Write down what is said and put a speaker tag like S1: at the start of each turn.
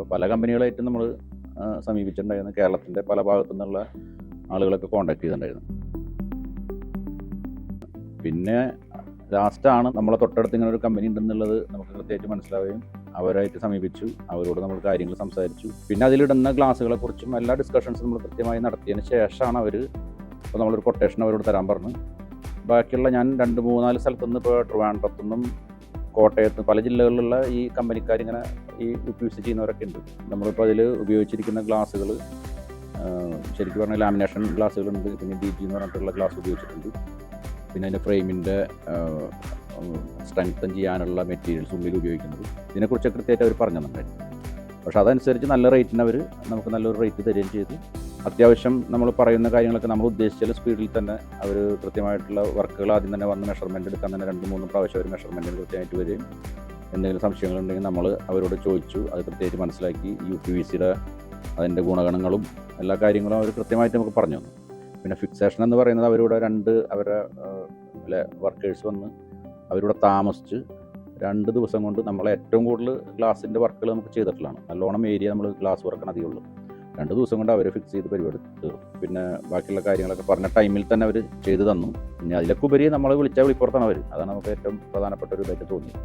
S1: അപ്പോൾ പല കമ്പനികളായിട്ട് നമ്മൾ സമീപിച്ചിട്ടുണ്ടായിരുന്നു. കേരളത്തിൻ്റെ പല ഭാഗത്തു നിന്നുള്ള ആളുകളൊക്കെ കോൺടാക്ട് ചെയ്തിട്ടുണ്ടായിരുന്നു. പിന്നെ ലാസ്റ്റാണ് നമ്മളെ തൊട്ടടുത്ത് ഇങ്ങനെ ഒരു കമ്പനി ഉണ്ടെന്നുള്ളത് നമുക്ക് കൃത്യമായിട്ട് മനസ്സിലാവുകയും അവരായിട്ട് സമീപിച്ചു. അവരോട് നമ്മൾ കാര്യങ്ങൾ സംസാരിച്ചു. പിന്നെ അതിലിടുന്ന ഗ്ലാസുകളെക്കുറിച്ചും എല്ലാ ഡിസ്കഷൻസും നമ്മൾ കൃത്യമായി നടത്തിയതിന് ശേഷമാണ് അവർ ഇപ്പോൾ നമ്മളൊരു കൊട്ടേഷൻ അവരോട് തരാൻ പറഞ്ഞു. ബാക്കിയുള്ള ഞാൻ 2-3-4 സ്ഥലത്തുനിന്ന് ഇപ്പോൾ ട്രിവാൻഡ്രത്തുനിന്നും കോട്ടയത്ത് പല ജില്ലകളിലുള്ള ഈ കമ്പനിക്കാരിങ്ങനെ ഈ UPVC ചെയ്യുന്നവരൊക്കെ ഉണ്ട്. നമ്മളിപ്പോൾ അതിൽ ഉപയോഗിച്ചിരിക്കുന്ന ഗ്ലാസുകൾ ശരിക്കും പറഞ്ഞാൽ ലാമിനേഷൻ ഗ്ലാസ്സുകളുണ്ട്. പിന്നെ DG എന്ന് പറഞ്ഞിട്ടുള്ള ഗ്ലാസ് ഉപയോഗിച്ചിട്ടുണ്ട്. പിന്നെ അതിൻ്റെ ഫ്രെയിമിൻ്റെ സ്ട്രെങ്തൻ ചെയ്യാനുള്ള മെറ്റീരിയൽസ് ഉള്ളിൽ ഉപയോഗിക്കുന്നത്. ഇതിനെക്കുറിച്ച് കൃത്യമായിട്ട് അവർ പറഞ്ഞു തന്നിട്ടുണ്ടായിരുന്നു. പക്ഷേ അതനുസരിച്ച് നല്ല റേറ്റിന് അവർ നമുക്ക് നല്ലൊരു റേറ്റ് തരികയും ചെയ്തു. അത്യാവശ്യം നമ്മൾ പറയുന്ന കാര്യങ്ങളൊക്കെ നമ്മൾ ഉദ്ദേശിച്ച സ്പീഡിൽ തന്നെ അവർ കൃത്യമായിട്ടുള്ള വർക്കുകൾ ആദ്യം തന്നെ വന്ന് മെഷർമെൻറ്റ് എടുക്കാൻ തന്നെ 2-3 പ്രാവശ്യം അവർ മെഷർമെൻറ്റിന് കൃത്യമായിട്ട് വരികയും എന്തെങ്കിലും സംശയങ്ങളുണ്ടെങ്കിൽ നമ്മൾ അവരോട് ചോദിച്ചു. അത് കൃത്യമായിട്ട് മനസ്സിലാക്കി UPVCയുടെ അതിൻ്റെ ഗുണഗണങ്ങളും എല്ലാ കാര്യങ്ങളും അവർ കൃത്യമായിട്ട് നമുക്ക് പറഞ്ഞു തന്നു. പിന്നെ ഫിക്സേഷൻ എന്ന് പറയുന്നത് അവരുടെ അവരുടെ വർക്കേഴ്സ് വന്ന് അവരുടെ താമസിച്ച് 2 ദിവസം കൊണ്ട് നമ്മളെ ഏറ്റവും കൂടുതൽ ഗ്ലാസിൻ്റെ വർക്കുകൾ നമുക്ക് ചെയ്തിട്ടുള്ളതാണ്. നല്ലോണം ഏരിയ നമ്മൾ ഗ്ലാസ് വർക്കാണ് അധികമുള്ളൂ. 2 ദിവസം കൊണ്ട് അവർ ഫിക്സ് ചെയ്ത് പരിപാടി തീർന്നു. പിന്നെ ബാക്കിയുള്ള കാര്യങ്ങളൊക്കെ പറഞ്ഞ ടൈമിൽ തന്നെ അവർ ചെയ്തു തന്നു. പിന്നെ അതിലൊക്കെ ഉപരി നമ്മളെ വിളിച്ചാൽ വിളിപ്പുറത്താണ് അവർ. അതാണ് നമുക്ക് ഏറ്റവും പ്രധാനപ്പെട്ട ഒരു ഇതായിട്ട് തോന്നിയത്.